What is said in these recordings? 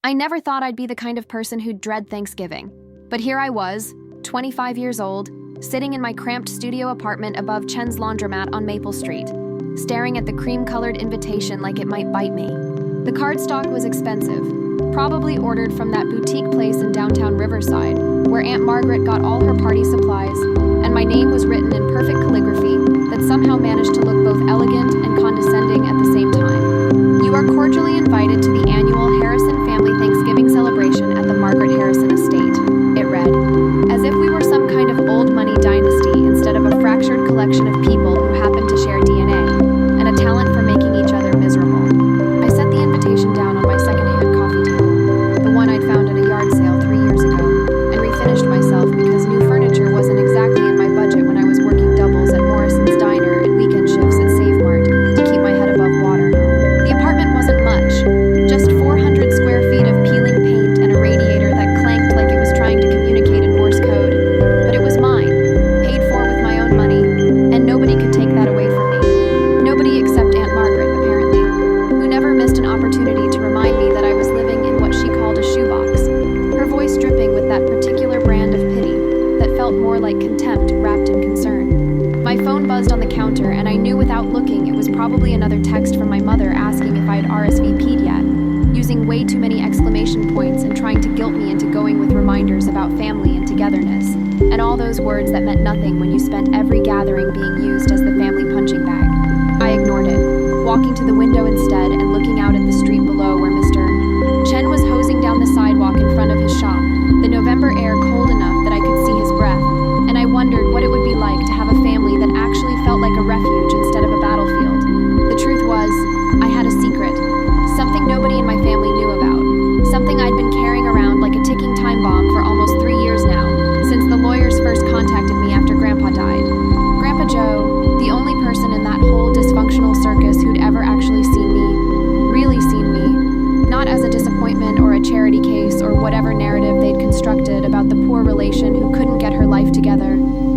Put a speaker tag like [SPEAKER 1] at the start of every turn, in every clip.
[SPEAKER 1] I never thought I'd be the kind of person who'd dread Thanksgiving. But here I was, 25 years old, sitting in my cramped studio apartment above Chen's laundromat on Maple Street, staring at the cream-colored invitation like it might bite me. The cardstock was expensive, probably ordered from that boutique place in downtown Riverside, where Aunt Margaret got all her party supplies, and my name was written in perfect calligraphy that somehow managed to look both elegant and condescending at the same time. You are cordially invited to the annual Harrison family Thanksgiving celebration at the Margaret Harrison estate, it read, as if we were some kind of old money dynasty instead of a fractured collection of people who happen to share DNA and a talent for making each other miserable. I set the invitation down on my secondhand coffee table, the one I'd found at a yard sale 3 years ago, and refinished myself because new furniture wasn't exactly in my budget when I was working doubles at Morrison's Diner and weekend shifts at Save Mart to keep my head above water. The apartment wasn't much, just 400 square feet of peeling paint and a radiator that clanked like it was trying to communicate in Morse code. But it was mine, paid for with my own money, and nobody could take that away from me. Nobody except Aunt Margaret, apparently, who never missed an opportunity to remind me that I was living in what she called a shoebox, her voice dripping with that particular brand of pity that felt more like contempt wrapped in concern. My phone buzzed on the counter, and I knew without looking it was probably another text from my mother asking if I had RSVP'd yet, using way too many exclamation points and trying to guilt me into going with reminders about family and togetherness, and all those words that meant nothing when you spent every gathering being used as the family punching bag. I ignored it, walking to the window instead and looking out at the street below where Mr. Chen was hosing down the sidewalk in front of his shop, the November air cold enough that I could see his breath, and I wondered what it would be like to have a family that actually felt like a refuge instead of a battlefield. The truth was, I had a secret, something nobody in my family knew about, something I'd been carrying around like a ticking time bomb for almost 3 years now, since the lawyers first contacted me after Grandpa died. Grandpa Joe, the only person in that whole dysfunctional circus who'd ever actually seen me, really seen me, not as a disappointment or a charity case or whatever narrative they'd constructed about the poor relation who couldn't get her life together,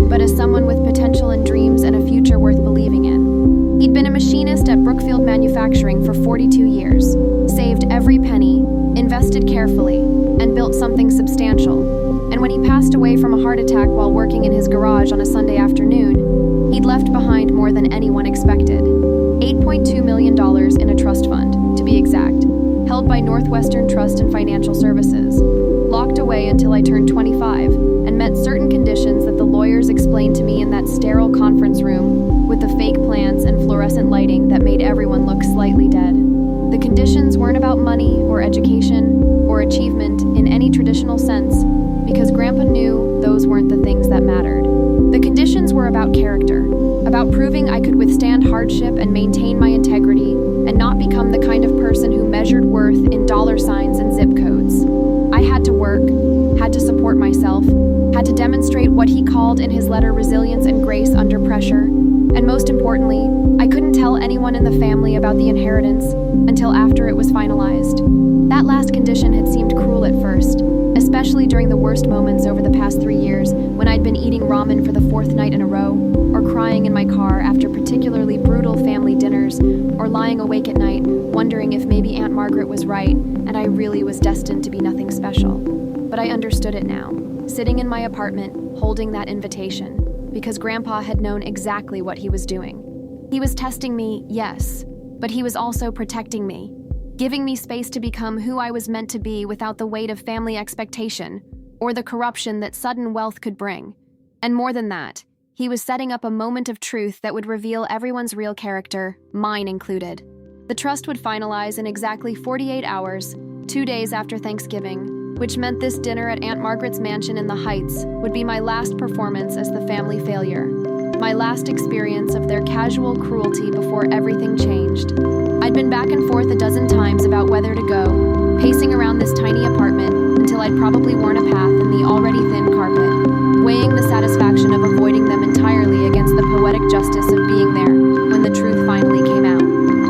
[SPEAKER 1] but as someone with potential and dreams and a future worth believing in. He'd been a machinist at Brookfield Manufacturing for 42 years, saved every penny, invested carefully, and built something substantial. And when he passed away from a heart attack while working in his garage on a Sunday afternoon, he'd left behind more than anyone expected. $8.2 million in a trust fund, to be exact, held by Northwestern Trust and Financial Services, locked away until I turned 25 and met certain conditions that the lawyers explained to me in that sterile conference room with the fake plants and fluorescent lighting that made everyone look slightly dead. The conditions weren't about money or education or achievement in any traditional sense, because Grandpa knew those weren't the things that mattered. The conditions were about character, about proving I could withstand hardship and maintain my integrity and not become the kind of person who measured worth in dollar signs and zip codes. I had to work, had to support myself, had to demonstrate what he called in his letter resilience and grace under pressure, and most importantly, I couldn't tell anyone in the family about the inheritance until after it was finalized. That last condition had seemed cruel at first, especially during the worst moments over the past 3 years when I'd been eating ramen for the 4th night in a row, or crying in my car after particularly brutal family dinners, or lying awake at night wondering if maybe Aunt Margaret was right and I really was destined to be nothing special. But I understood it now, sitting in my apartment holding that invitation, because Grandpa had known exactly what he was doing. He was testing me, yes, but he was also protecting me, giving me space to become who I was meant to be without the weight of family expectation or the corruption that sudden wealth could bring. And more than that, he was setting up a moment of truth that would reveal everyone's real character, mine included. The trust would finalize in exactly 48 hours, 2 days after Thanksgiving, which meant this dinner at Aunt Margaret's mansion in the Heights would be my last performance as the family failure, my last experience of their casual cruelty before everything changed. I'd been back and forth a dozen times about whether to go, pacing around this tiny apartment until I'd probably worn a path in the already thin carpet, weighing the satisfaction of avoiding them entirely against the poetic justice of being there when the truth finally came out.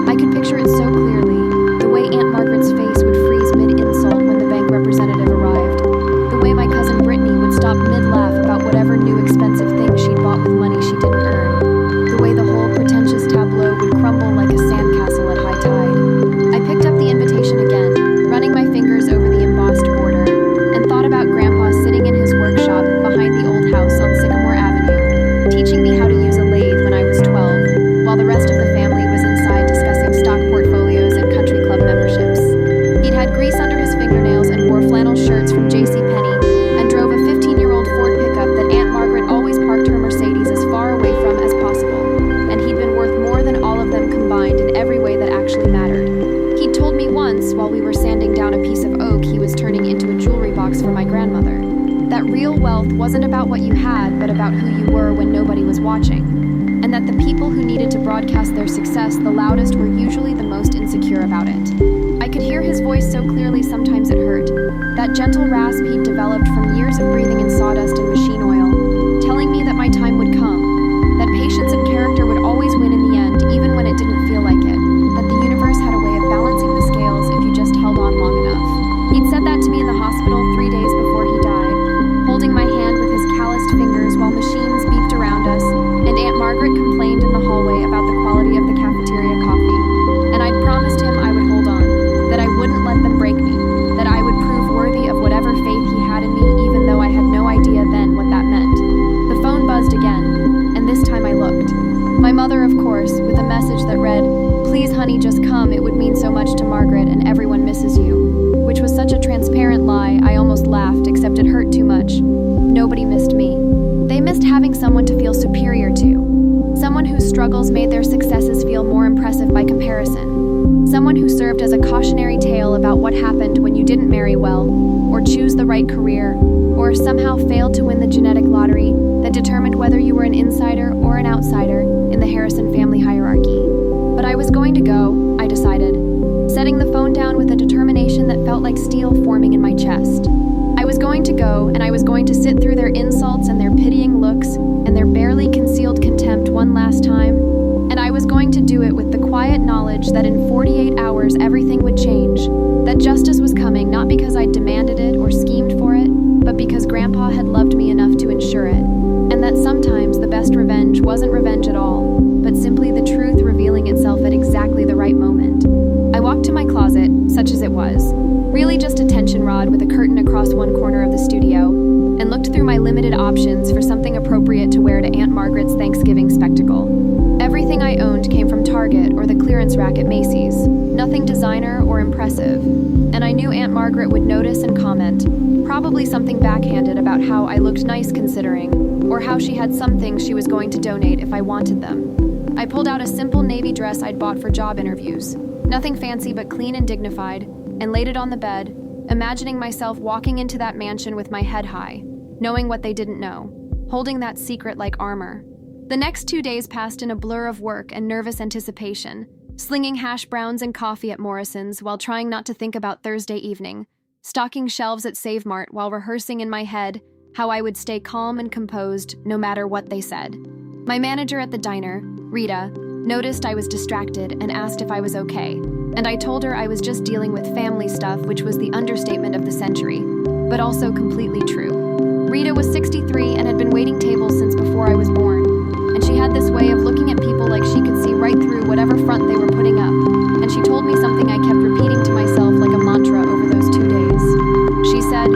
[SPEAKER 1] I could picture it so clearly, the way Aunt Margaret's face would freeze mid-insult when the bank representative arrived, the way my cousin Brittany would stop mid-laugh about whatever new expensive thing she'd bought with money she didn't earn, the way the whole pretentious tableau would crumble like a sandcastle at high tide. I picked up the invitation again, running my fingers over grease under his fingernails and wore flannel shirts from JCPenney, and drove a 15-year-old Ford pickup that Aunt Margaret always parked her Mercedes as far away from as possible, and he'd been worth more than all of them combined in every way that actually mattered. He'd told me once, while we were sanding down a piece of oak he was turning into a jewelry box for my grandmother, that real wealth wasn't about what you had, but about who you were when nobody was watching, and that the people who needed to broadcast their success the loudest were usually the most insecure about it. I could hear his voice so clearly sometimes it hurt, that gentle rasp he'd developed from years of breathing in sawdust and machine oil, telling me that my time would come, that patience and character would always win in the end, even when it didn't feel like it, that the universe had a way of balancing the scales if you just held on long enough. He'd said that to me in the hospital 3 days before he died, holding my hand with his calloused fingers while machines beeped around us, and Aunt Margaret complained in the hallway about the quality of the cafeteria coffee. And I'd promised him I would hold on, that I wouldn't let them break me, that I would prove worthy of whatever faith he had in me, even though I had no idea then what that meant. The phone buzzed again, and this time I looked. My mother, of course, with a message that read, "Please, honey, just come, it would mean so much to Margaret, and everyone misses you," which was such a transparent lie I almost laughed, except it hurt too much. Nobody missed me. They missed having someone to feel superior to. Someone whose struggles made their successes feel more impressive by comparison. Someone who served as a cautionary tale about what happened when you didn't marry well, or choose the right career, or somehow failed to win the genetic lottery that determined whether you were an insider or an outsider in the Harrison family hierarchy. But I was going to go, I decided, setting the phone down with a determination that felt like steel forming in my chest. I was going to go, and I was going to sit through their insults and their pitying looks and their barely concealed contempt one last time, and I was going to do it with the quiet knowledge that in 48 hours everything would change, that justice was coming not because I demanded it or schemed for it, but because Grandpa had loved me enough to ensure it, and that sometimes the best revenge wasn't revenge at all, but simply the truth revealing itself at exactly the right moment. I walked to my closet, such as it was, really just a tension rod with a curtain across one corner of the studio, and looked through my limited options for something appropriate to wear to Aunt Margaret's Thanksgiving spectacle. Everything I owned came from Target or the clearance rack at Macy's, nothing designer or impressive, and I knew Aunt Margaret would notice and comment, probably something backhanded about how I looked nice considering, or how she had some things she was going to donate if I wanted them. I pulled out a simple navy dress I'd bought for job interviews, nothing fancy but clean and dignified, and laid it on the bed, imagining myself walking into that mansion with my head high, knowing what they didn't know, holding that secret like armor. The next 2 days passed in a blur of work and nervous anticipation, slinging hash browns and coffee at Morrison's while trying not to think about Thursday evening, stocking shelves at Save Mart while rehearsing in my head how I would stay calm and composed no matter what they said. My manager at the diner, Rita, noticed I was distracted and asked if I was okay, and I told her I was just dealing with family stuff, which was the understatement of the century, but also completely true. Rita was 63 and had been waiting tables since before I was born, and she had this way of looking at people like she could see right through whatever front they were putting up, and she told me something I kept repeating to myself like a mantra over those 2 days. She said,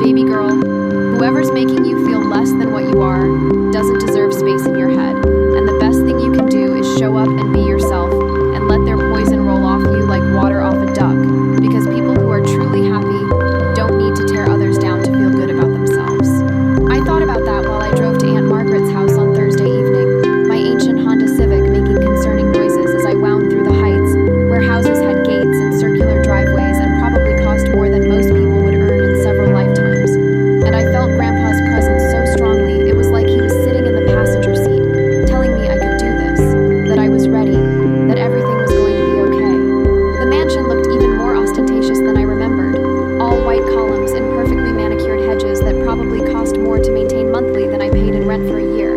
[SPEAKER 1] "Baby girl, whoever's making you feel less than what you are doesn't deserve space in your head, and the best thing you can do is show up and be yourself and let their poison roll off you like water off a duck, because people who are truly happy don't need to tear others down to feel good about themselves." I thought about that while I drove to Aunt Margaret's house on Thursday evening, my ancient Honda Civic making concerning noises as I wound through the heights, where houses had gates and circular driveways and probably cost more than most people would earn in several lifetimes. And I felt Grandpa's presence so strongly it was like he was sitting in the passenger seat, telling me I could do this, that I was ready, that everything was going to be okay. The mansion looked even more ostentatious than I remembered, all white columns and perfectly manicured hedges that probably cost more to maintain monthly than I paid in rent for a year.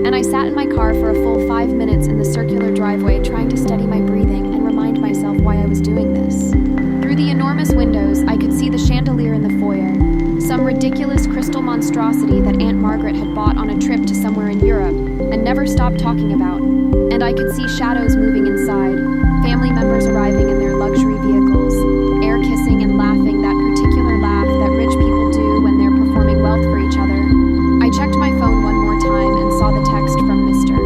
[SPEAKER 1] And I sat in my car for a full 5 minutes in the circular driveway trying to steady my breathing and remind myself why I was doing this. Through the enormous windows, I could see the chandelier in the foyer, some ridiculous crystal monstrosity that Aunt Margaret had bought on a trip to somewhere in Europe and never stopped talking about, and I could see shadows moving inside, family members arriving in their luxury vehicles, air kissing and laughing that particular laugh that rich people do when they're performing wealth for each other. I checked my phone one more time and saw the text from Mr.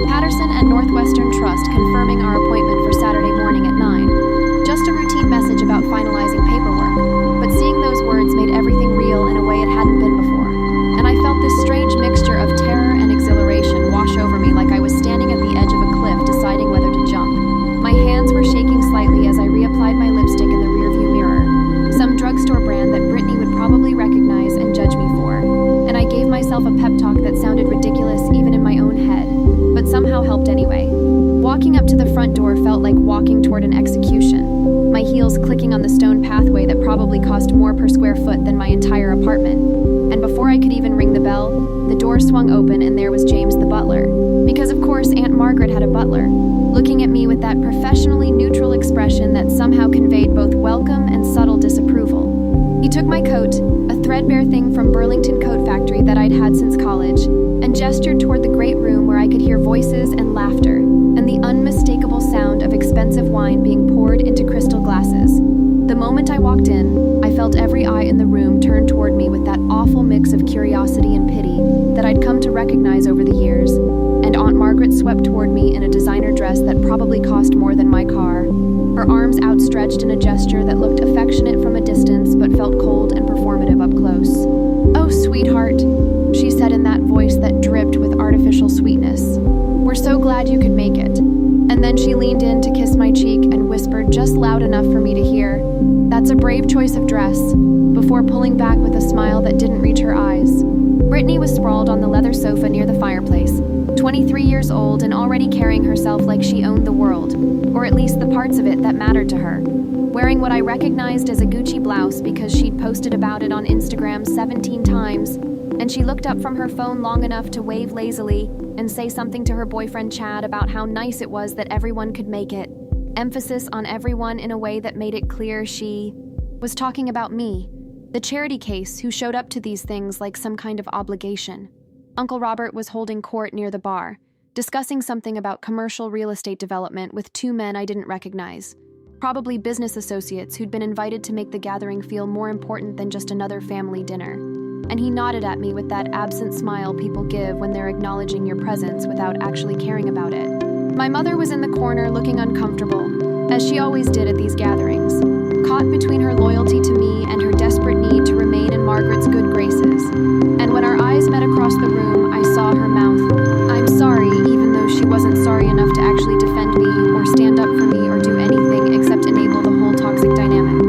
[SPEAKER 1] Patterson at Northwestern Trust confirming our appointment for Saturday morning at 9. Just a routine message about finalizing paperwork. cost more per square foot than my entire apartment. And before I could even ring the bell, the door swung open and there was James the butler. Because of course Aunt Margaret had a butler, looking at me with that professionally neutral expression that somehow conveyed both welcome and subtle disapproval. He took my coat, a threadbare thing from Burlington Coat Factory that I'd had since college, and gestured toward the great room where I could hear voices and laughter, and the unmistakable sound of expensive wine being poured into crystal glasses. The moment I walked in, I felt every eye in the room turn toward me with that awful mix of curiosity and pity that I'd come to recognize over the years, and Aunt Margaret swept toward me in a designer dress that probably cost more than my car, her arms outstretched in a gesture that looked affectionate from a distance but felt cold and performative up close. "Oh, sweetheart," she said in that voice that dripped with artificial sweetness. "We're so glad you could make it." And then she leaned in to kiss my cheek and whispered just loud enough for me to hear, "That's a brave choice of dress," before pulling back with a smile that didn't reach her eyes. Brittany was sprawled on the leather sofa near the fireplace, 23 years old and already carrying herself like she owned the world, or at least the parts of it that mattered to her. Wearing what I recognized as a Gucci blouse because she'd posted about it on Instagram 17 times, and she looked up from her phone long enough to wave lazily and say something to her boyfriend Chad about how nice it was that everyone could make it. Emphasis on everyone in a way that made it clear she was talking about me, the charity case who showed up to these things like some kind of obligation. Uncle Robert was holding court near the bar, discussing something about commercial real estate development with two men I didn't recognize, probably business associates who'd been invited to make the gathering feel more important than just another family dinner. And he nodded at me with that absent smile people give when they're acknowledging your presence without actually caring about it. My mother was in the corner looking uncomfortable, as she always did at these gatherings, caught between her loyalty to me and her desperate need to remain in Margaret's good graces. And when our eyes met across the room, I saw her mouth, "I'm sorry," even though she wasn't sorry enough to actually defend me or stand up for me or do anything except enable the whole toxic dynamic.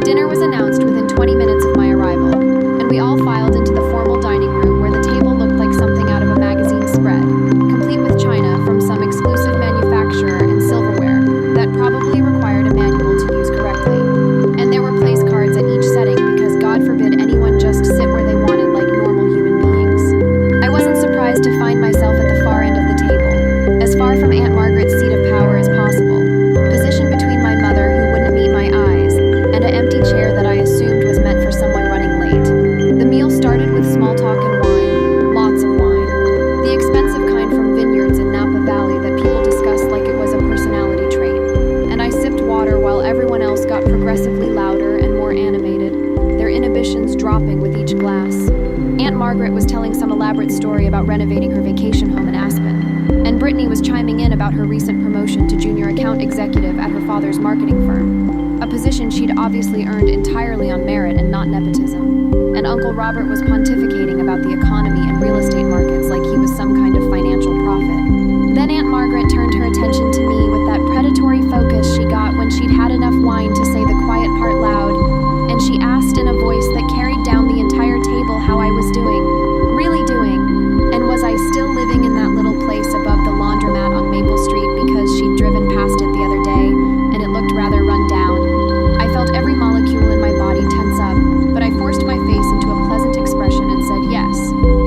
[SPEAKER 1] Dinner was announced within 20 minutes of my arrival, and we all filed into the formal dining room where the table looked like something out of a magazine spread, complete with china from some exclusive manufacturer and silverware that probably required a manual to use correctly. And there were place cards at each setting because God forbid anyone just sit where they wanted like normal human beings. I wasn't surprised to find myself at the far end of the table, as far from Aunt Margaret's seat of power as possible, positioned between my mother, who wouldn't meet my eyes, and an empty chair that I assumed was meant for someone running late. The meal started with small talk and wine, lots of wine, the expensive kind from vineyards in Napa Valley that people discussed like it was a personality trait, and I sipped water while everyone else got progressively louder and more animated, their inhibitions dropping with each glass. Aunt Margaret was telling some elaborate story about renovating her vacation home in Aspen, and Brittany was chiming in about her recent promotion to junior account executive at her father's marketing firm, a position she'd obviously earned entirely on merit and not nepotism. And Uncle Robert was pontificating about the economy and real estate markets like he was some kind of financial prophet. Then Aunt Margaret turned her attention to me with that predatory focus she got when she'd had enough wine to say the quiet part loud, and she asked in a voice that carried down the entire table how I was doing, really doing, and was I still living in that little place above the laundromat on Maple Street because she'd driven past it the other day and it looked rather run down. I felt every molecule in my body tense up, but I forced my face into a pleasant expression and said yes,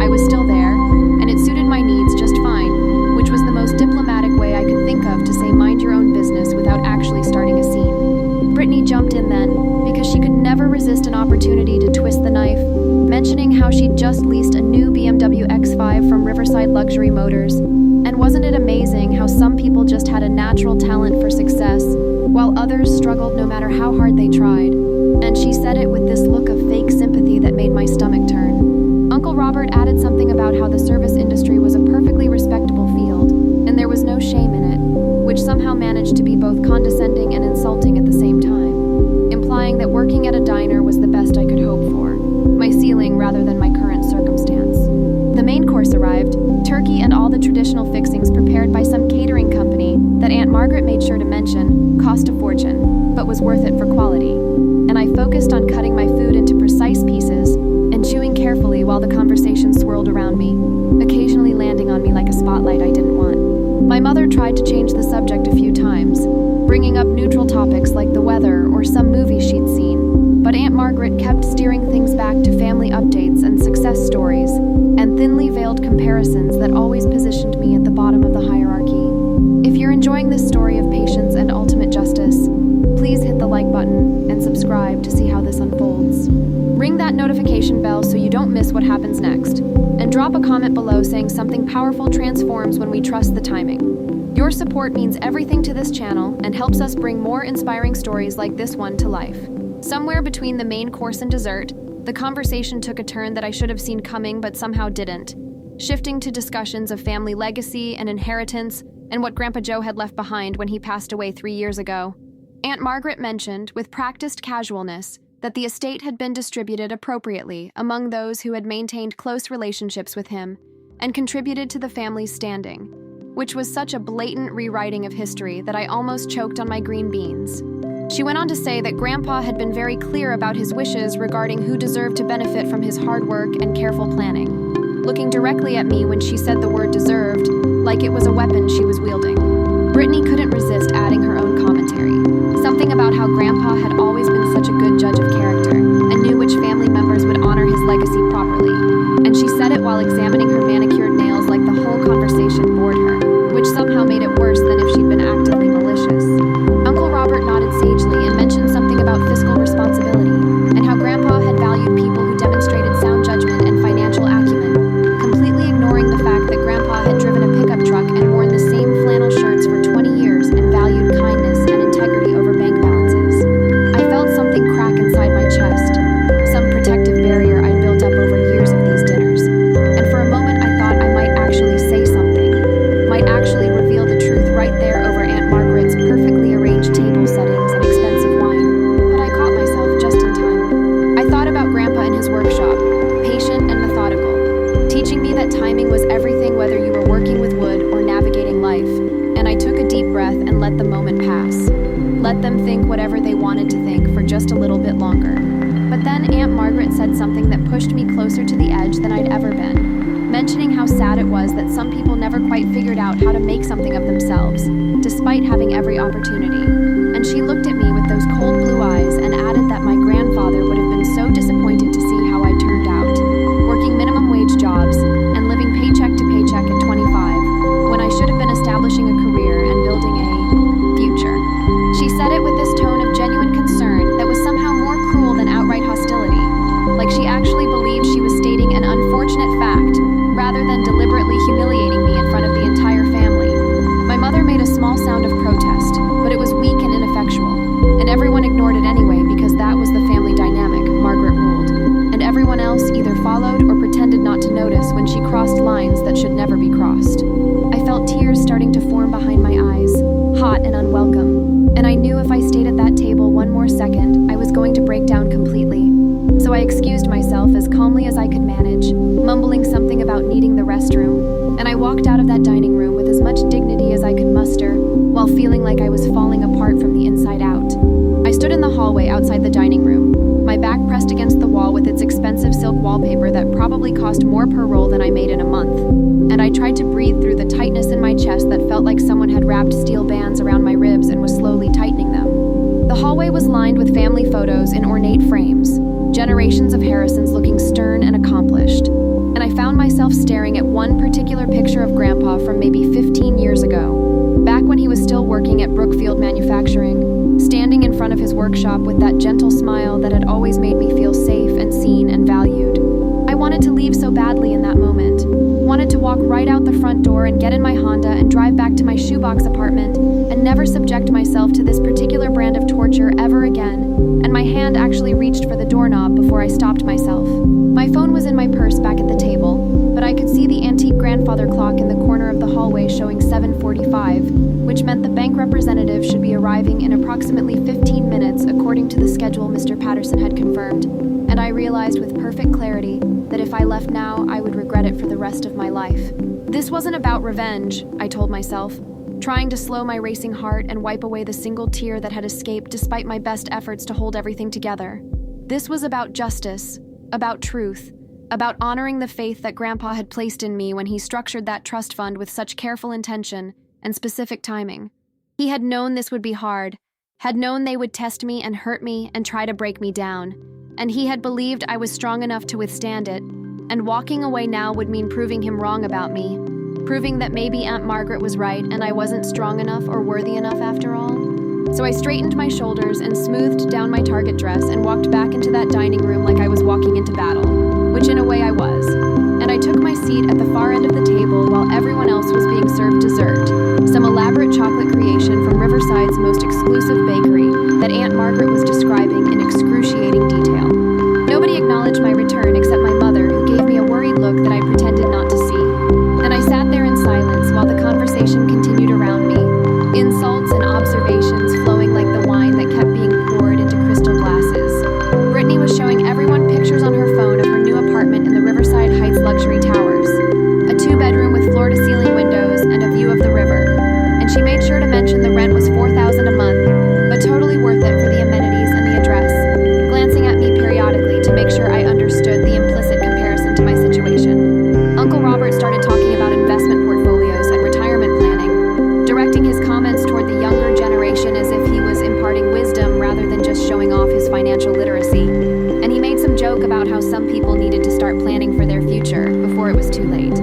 [SPEAKER 1] I was still there, and it suited my needs just fine, which was the most diplomatic way I could think of to say mind your own business without actually starting a scene. Brittany jumped in then, because she could never resist an opportunity to twist the knife, mentioning how she'd just leased a new BMW X5 from Riverside Luxury Motors, and wasn't it amazing how some people just had a natural talent for success, while others struggled no matter how hard they tried. And she said it with this look of fake sympathy that made my stomach turn. Uncle Robert added something about how the service industry was a perfectly respectable field, and there was no shame in it, which somehow managed to be both condescending and insulting at the same time, implying that working at a diner was the best I could hope for, my ceiling rather than my current circumstance. The main course arrived, turkey and all the traditional fixings prepared by some catering company that Aunt Margaret made sure to mention cost a fortune, but was worth it for quality. And I focused on cutting my food into precise pieces and chewing carefully while the conversation swirled around me, occasionally landing on me like a spotlight I didn't want. My mother tried to change the subject a few times, bringing up neutral topics like the weather or some movie she'd seen, But Aunt Margaret kept steering things back to family updates and success stories, and thinly veiled comparisons that always positioned me at the bottom of the hierarchy. If you're enjoying this story of patience and ultimate justice, please hit the like button and subscribe to see how this unfolds. Ring that notification bell so you don't miss what happens next, and drop a comment below saying something powerful transforms when we trust the timing. Your support means everything to this channel and helps us bring more inspiring stories like this one to life. Somewhere between the main course and dessert, the conversation took a turn that I should have seen coming but somehow didn't, shifting to discussions of family legacy and inheritance and what Grandpa Joe had left behind when he passed away 3 years ago. Aunt Margaret mentioned, with practiced casualness, that the estate had been distributed appropriately among those who had maintained close relationships with him and contributed to the family's standing, which was such a blatant rewriting of history that I almost choked on my green beans. She went on to say that Grandpa had been very clear about his wishes regarding who deserved to benefit from his hard work and careful planning, looking directly at me when she said the word deserved, like it was a weapon she was wielding. Brittany couldn't resist adding her own commentary, something about how Grandpa had always been such a good judge of character and knew which family members would honor his legacy properly. And she said it while examining her manicured nails like the whole conversation bored her, which somehow made it worse than if she'd been actively malicious. Uncle Robert nodded sagely and mentioned something about fiscal responsibility and how Grandpa had valued people who demonstrated sound judgment and financial acumen, completely ignoring the fact that Grandpa had driven a pickup truck and worn the same flannel shirts for 20 years and valued kindness and integrity over bank balances. I felt something crack inside my chest, some protective barrier I'd built up over years of these dinners, and for a moment I thought I might actually say something, might actually reveal the truth right there over Aunt Margaret's perfectly arranged table settings and expensive wine, but I caught myself just in time. I thought about Grandpa in his workshop, patient and methodical, teaching me that timing was everything whether you were working with wood or navigating life, and I took a deep breath and let the moment pass. Let them think whatever they wanted to think for just a little bit longer. But then Aunt Margaret said something that pushed me closer to the edge than I'd ever been, mentioning how sad it was that some people never quite figured out how to make something of themselves, despite having every opportunity. And she looked at me with those cold blue eyes and added that my grandfather would have been so disappointed to see how I turned out, working minimum wage jobs and living paycheck to paycheck at 25, when I should have been establishing a career and building a future. She said it with this tone of genuine concern that was somehow more cruel than outright hostility, like she actually believed she was stating an unfortunate fact rather than deliberately humiliating me in front of the entire family. My mother made a small sound of protest, but it was weak and ineffectual, and everyone ignored it anyway because that was the family dynamic, Margaret ruled, and everyone else either followed or pretended not to notice when she crossed lines that should never be crossed. I felt tears starting to form behind my eyes, hot and unwelcome, and I knew if I stayed at that table one more second, I was going to break down completely. So I excused myself as calmly as I could manage, mumbling something about needing the restroom, and I walked out of that dining room with as much dignity as I could muster, while feeling like I was falling apart from the inside out. I stood in the hallway outside the dining room, my back pressed against the wall with its expensive silk wallpaper that probably cost more per roll than I made in a month, and I tried to breathe through the tightness in my chest that felt like someone had wrapped steel bands around my ribs and was slowly tightening them. The hallway was lined with family photos in ornate frames, generations of Harrisons looking stern and accomplished, and I found myself staring at one particular picture of Grandpa from maybe 15 years ago, back when he was still working at Brookfield Manufacturing, standing in front of his workshop with that gentle smile that had always made me feel safe and seen and valued. I wanted to leave so badly in that moment, wanted to walk right out the front door and get in my Honda and drive back to my shoebox apartment and never subject myself to this particular brand of torture ever again, and my hand actually reached for the doorknob before I stopped myself. My phone was in my purse back at the table, but I could see the antique grandfather clock in the corner of the hallway showing 7:45, which meant the bank representative should be arriving in approximately 15 minutes according to the schedule Mr. Patterson had confirmed, and I realized with perfect clarity that if I left now, I would regret it for the rest of my life. This wasn't about revenge, I told myself, trying to slow my racing heart and wipe away the single tear that had escaped despite my best efforts to hold everything together. This was about justice, about truth, about honoring the faith that Grandpa had placed in me when he structured that trust fund with such careful intention and specific timing. He had known this would be hard, had known they would test me and hurt me and try to break me down, and he had believed I was strong enough to withstand it, and walking away now would mean proving him wrong about me, proving that maybe Aunt Margaret was right and I wasn't strong enough or worthy enough after all. So I straightened my shoulders and smoothed down my target dress and walked back into that dining room like I was walking into battle, which in a way I was. And I took my seat at the far end of the table while everyone else was being served dessert, some elaborate chocolate creation from Riverside's most exclusive bakery that Aunt Margaret was describing in excruciating detail. Nobody acknowledged my return except my mother, who gave me a worried look that I pretended not to see. And I sat there in silence while the conversation continued around me, insults and observations flowing like the wine that kept being poured into crystal glasses. Brittany was showing everyone pictures on her phone of her new apartment in the Riverside Heights luxury towers, a 2-bedroom with floor-to-ceiling windows and a view of the river. And she made sure to mention the rent was $4,000 a month, but totally worth it for the amenities and the address, glancing at me periodically to make sure I understood the implicit comparison to my situation. Uncle Robert started talking about investment portfolios and retirement planning, directing his comments toward the younger generation as if he was imparting wisdom rather than just showing off his financial literacy. And he made some joke about how some people needed to start planning for their future before it was too late,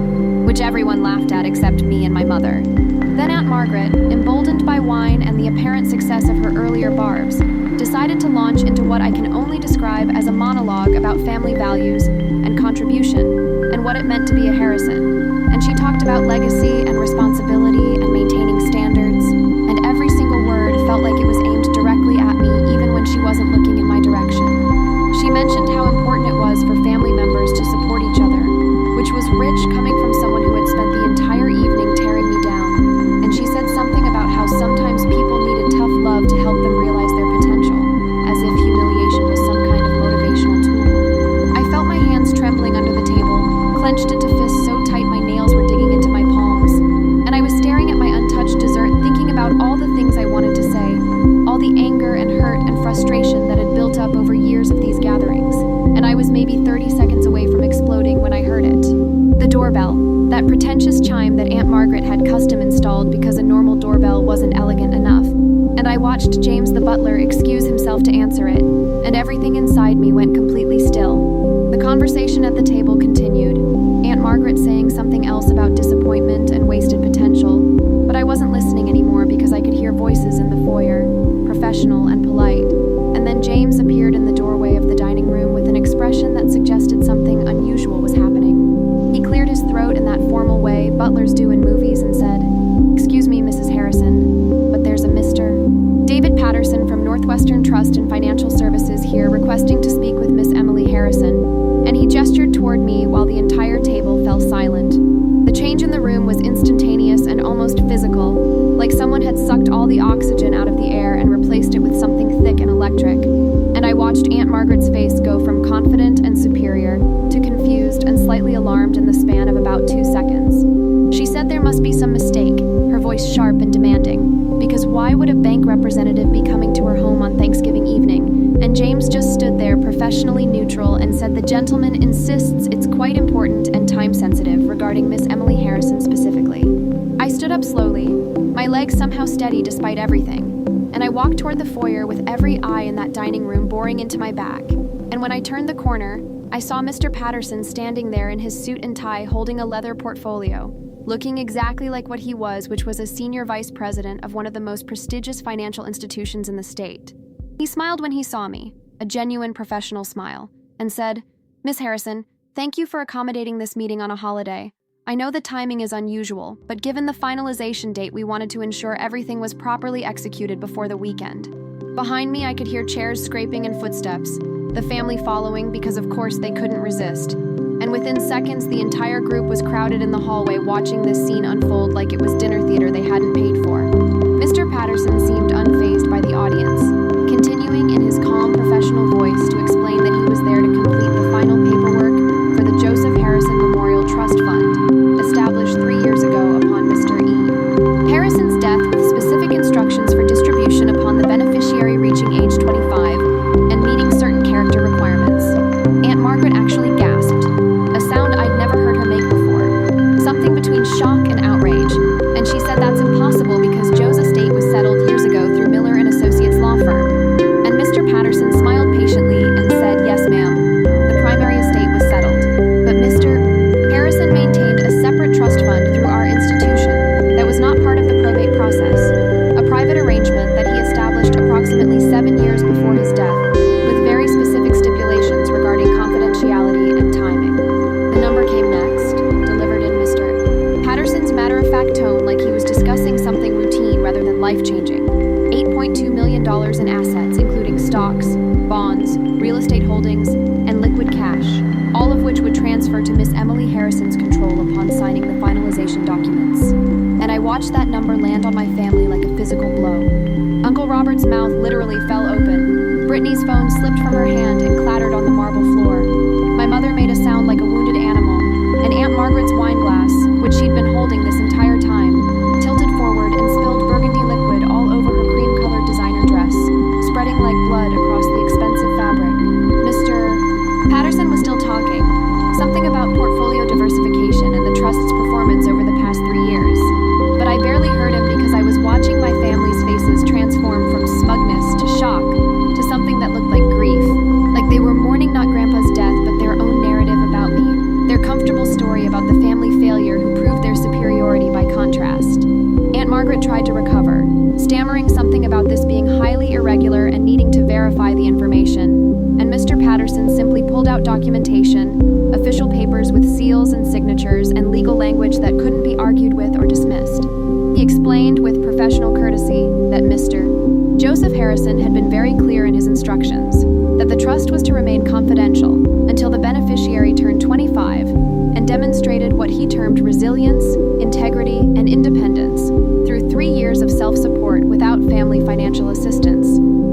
[SPEAKER 1] which everyone laughed at except me and my mother. Then Aunt Margaret, emboldened by wine and the apparent success of her earlier barbs, decided to launch into what I can only describe as a monologue about family values and contribution and what it meant to be a Harrison. And she talked about legacy and responsibility and maintaining standards, and every single word felt like it was aimed directly at me even when she wasn't looking in my direction. She mentioned how important it was for family members to support each other, which was rich coming from someone who had spent the entire evening tearing me down. And she said something about how sometimes people needed tough love to help them realize their potential, as if humiliation was some kind of motivational tool. I felt my hands trembling under the table, clenched into fists so tight my nails were digging into my palms. And I was staring at my untouched dessert, thinking about all the things I wanted to say, all the anger and hurt and frustration that had built up over years of these gatherings. And I was maybe 30 seconds away from exploding when I heard it. The doorbell, that pretentious chime that Aunt Margaret had custom installed because a normal doorbell wasn't elegant enough. And I watched James the butler excuse himself to answer it, and everything inside me went completely still. The conversation at the table continued, Aunt Margaret saying something else about disappointment and wasted potential, but I wasn't listening anymore because I could hear voices in the foyer, professional and polite. And then James appeared in the doorway of the dining room with an expression that suggested something unusual was happening. He cleared his throat in that formal way butlers do in movies and said, "Excuse me, Mrs. Harrison, but there's a Mr. David Patterson from Northwestern Trust and Financial Services here requesting to speak with Miss Emily Harrison," and he gestured toward me while the entire table fell silent. The change in the room was instantaneous and almost physical, like someone had sucked all the oxygen out of the air and replaced it with something thick and electric. And I watched Aunt Margaret's face go from confident and superior to confused and slightly alarmed in the span of about 2 seconds. She said there must be some mistake, her voice sharp and demanding, because why would a bank representative be coming to her home on Thanksgiving evening? And James just stood there professionally neutral and said the gentleman insists it's quite important and time-sensitive regarding Miss Emily Harrison specifically. I stood up slowly, my legs somehow steady despite everything, and I walked toward the foyer with every eye in that dining room boring into my back. And when I turned the corner, I saw Mr. Patterson standing there in his suit and tie holding a leather portfolio, looking exactly like what he was, which was a senior vice president of one of the most prestigious financial institutions in the state. He smiled when he saw me, a genuine professional smile, and said, "Miss Harrison, thank you for accommodating this meeting on a holiday. I know the timing is unusual, but given the finalization date, we wanted to ensure everything was properly executed before the weekend." Behind me, I could hear chairs scraping and footsteps, the family following because of course they couldn't resist. And within seconds, the entire group was crowded in the hallway watching this scene unfold like it was dinner theater they hadn't paid for. Mr. Patterson seemed unfazed by the audience, continuing in his calm professional voice to explain that he was there to complete the final paperwork for the Joseph Harrison Memorial Trust Fund, established 3 years ago upon Mr. E. Harrison's death with specific instructions for distribution upon the beneficiary reaching age 25 and meeting certain character requirements. Aunt Margaret actually gasped, a sound I'd never heard her make before, something between shock and outrage, and she said that's impossible because Joe's estate was settled years ago through Miller and Associates law life-changing. $8.2 million in assets, including stocks, bonds, real estate holdings, and liquid cash, all of which would transfer to Miss Emily Harrison's control upon signing the finalization documents. And I watched that number land on my family like a physical blow. Uncle Robert's mouth literally fell open. Brittany's phone slipped from her hand and clattered on the marble floor. My mother made a sound like a wounded animal, and Aunt Margaret's wine glass, which she'd been holding this entire time, tilted forward and spilled burgundy liquid all over her cream-colored designer dress, spreading like blood across the expensive fabric. Mr. Patterson was still talking, something about portfolio diversification and the trust's performance over the past 3 years. But I barely heard him because I was watching my family's faces transform from smugness to shock to something that looked like grief, like they were mourning not Grandpa's death but their own narrative about me, their comfortable story about the family failure who proved their superiority by contrast. Aunt Margaret tried to recover, stammering something about this being highly irregular and needing to verify the information, and Mr. Patterson simply pulled out documentation, official papers with seals and signatures, and legal language that couldn't be argued with or dismissed. He explained with professional courtesy that Mr. Joseph Harrison had been very clear in his instructions, that the trust was to remain confidential until the beneficiary turned 25 and demonstrated what he termed resilience, integrity, and independence through 3 years of self-support without family financial assistance,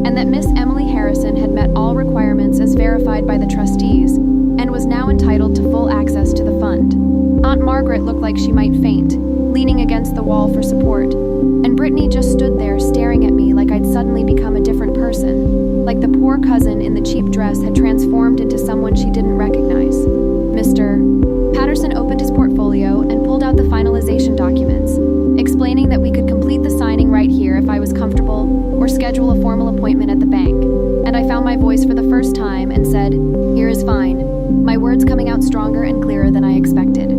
[SPEAKER 1] and that Miss Emily Harrison had met all requirements as verified by the trustees and was now entitled to full access to the fund. Aunt Margaret looked like she might faint, leaning against the wall for support, and Brittany just stood there staring at me like I'd suddenly become a different person, like the poor cousin in the cheap dress had transformed into someone she didn't recognize. Mr. Patterson opened his portfolio and pulled out the finalization documents, explaining that we could complete the signing right here if I was comfortable or schedule a formal appointment at the bank. And I found my voice for the first time and said, "Here is fine," my words coming out stronger and clearer than I expected.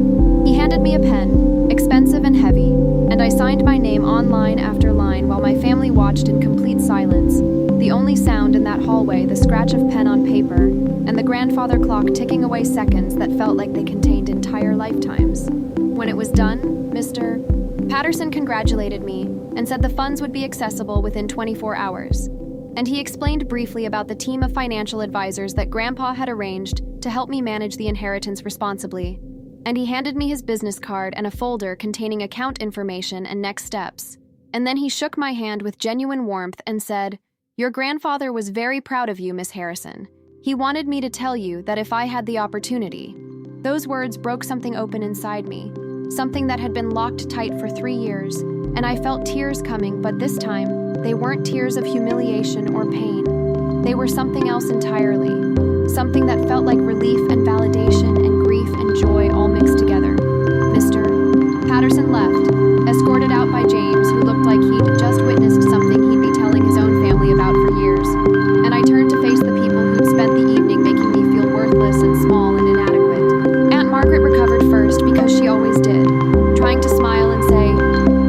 [SPEAKER 1] He handed me a pen, expensive and heavy, and I signed my name on line after line while my family watched in complete silence, the only sound in that hallway the scratch of pen on paper and the grandfather clock ticking away seconds that felt like they contained entire lifetimes. When it was done, Mr. Patterson congratulated me and said the funds would be accessible within 24 hours. And he explained briefly about the team of financial advisors that Grandpa had arranged to help me manage the inheritance responsibly. And he handed me his business card and a folder containing account information and next steps. And then he shook my hand with genuine warmth and said, "Your grandfather was very proud of you, Miss Harrison. He wanted me to tell you that if I had the opportunity." Those words broke something open inside me, something that had been locked tight for 3 years, and I felt tears coming, but this time, they weren't tears of humiliation or pain. They were something else entirely, something that felt like relief and validation and grief and joy all mixed together. Mr. Patterson left, escorted out by James, who looked like he'd just witnessed something he'd be telling his own family about for years, and I turned to face the people who'd spent the evening making me feel worthless and small and inadequate. Aunt Margaret recovered first because she always did, trying to smile and say,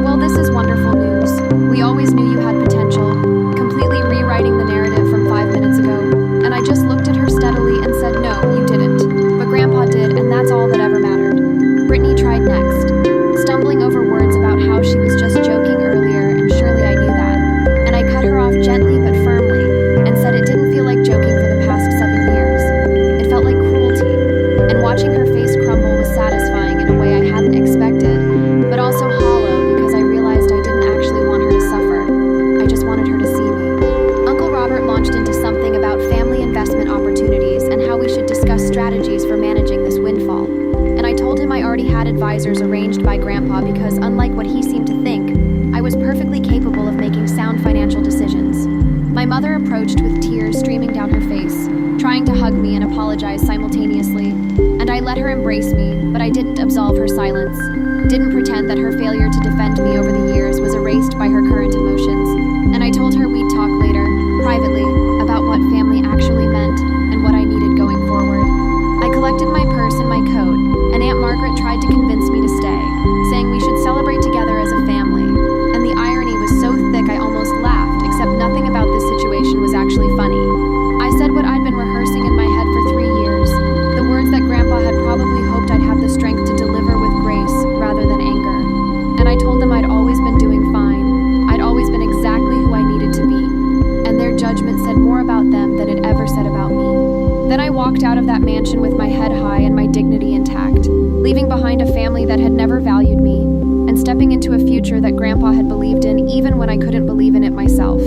[SPEAKER 1] "Well, this is wonderful news. We always knew you had potential," completely rewriting the narrative from 5 minutes ago, and I just looked at her steadily and said, "No, you didn't. But Grandpa did, and that's all that ever mattered." Brittany tried next, stumbling over words about how she was just joking earlier, and surely I knew that. And I cut her off gently but firmly, and said it didn't feel like joking for the past 7 years. It felt like cruelty, and watching her face crumble was satisfying in a way I hadn't expected, but also hollow because I realized I didn't actually want her to suffer. I just wanted her to see me. Uncle Robert launched into something about family investment opportunities and how we should discuss strategies for managing this windfall. And I told him I already had advisors arranged by Grandpa because, unlike what he seemed to think, I was perfectly capable of making sound financial decisions. My mother approached with tears streaming down her face, trying to hug me and apologize simultaneously, and I let her embrace me, but I didn't absolve her silence, didn't pretend that her failure to defend me over the years was erased by her current emotions, and I told her we'd talk later, privately, about what family actually meant and what I needed going forward. I collected my purse and my coat, and Aunt Margaret tried to convince me to stay, saying we should celebrate together as a family, and the irony was so thick I almost laughed, except nothing about this situation was actually funny. I said what I'd been rehearsing in my head for 3 years, the words that Grandpa had probably hoped I'd have the strength to deliver with grace rather than anger. And I told them I'd always been doing fine. I'd always been walked out of that mansion with my head high and my dignity intact, leaving behind a family that had never valued me, and stepping into a future that Grandpa had believed in even when I couldn't believe in it myself.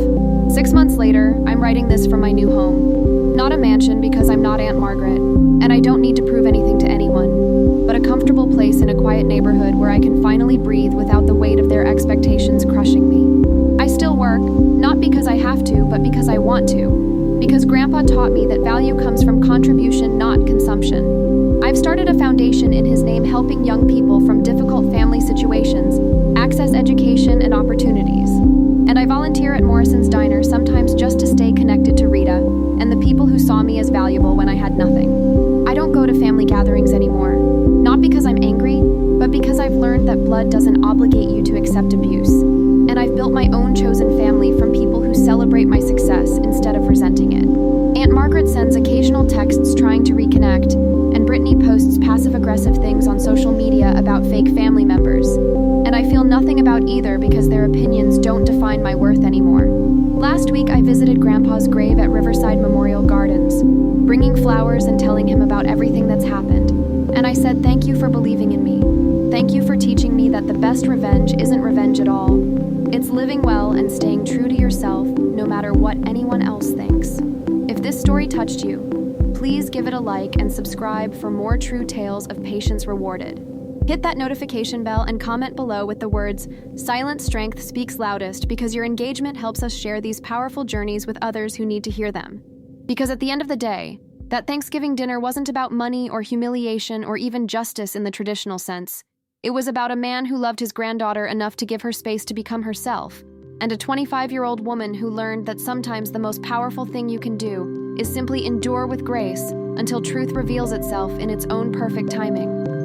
[SPEAKER 1] 6 months later, I'm writing this from my new home. Not a mansion because I'm not Aunt Margaret, and I don't need to prove anything to anyone, but a comfortable place in a quiet neighborhood where I can finally breathe without the weight of their expectations crushing me. I still work, not because I have to, but because I want to. Because Grandpa taught me that value comes from contribution, not consumption. I've started a foundation in his name helping young people from difficult family situations access education and opportunities. And I volunteer at Morrison's Diner sometimes just to stay connected to Rita and the people who saw me as valuable when I had nothing. I don't go to family gatherings anymore, not because I'm angry, but because I've learned that blood doesn't obligate you to accept abuse. And I've built my own chosen family from people who celebrate my success instead of resenting it. Aunt Margaret sends occasional texts trying to reconnect, and Brittany posts passive-aggressive things on social media about fake family members. And I feel nothing about either because their opinions don't define my worth anymore. Last week, I visited Grandpa's grave at Riverside Memorial Gardens, bringing flowers and telling him about everything that's happened. And I said, thank you for believing in me. Thank you for teaching me that the best revenge isn't revenge at all. It's living well and staying true to yourself, no matter what anyone else thinks. If this story touched you, please give it a like and subscribe for more true tales of patience rewarded. Hit that notification bell and comment below with the words, "Silent strength speaks loudest," because your engagement helps us share these powerful journeys with others who need to hear them. Because at the end of the day, that Thanksgiving dinner wasn't about money or humiliation or even justice in the traditional sense. It was about a man who loved his granddaughter enough to give her space to become herself, and a 25-year-old woman who learned that sometimes the most powerful thing you can do is simply endure with grace until truth reveals itself in its own perfect timing.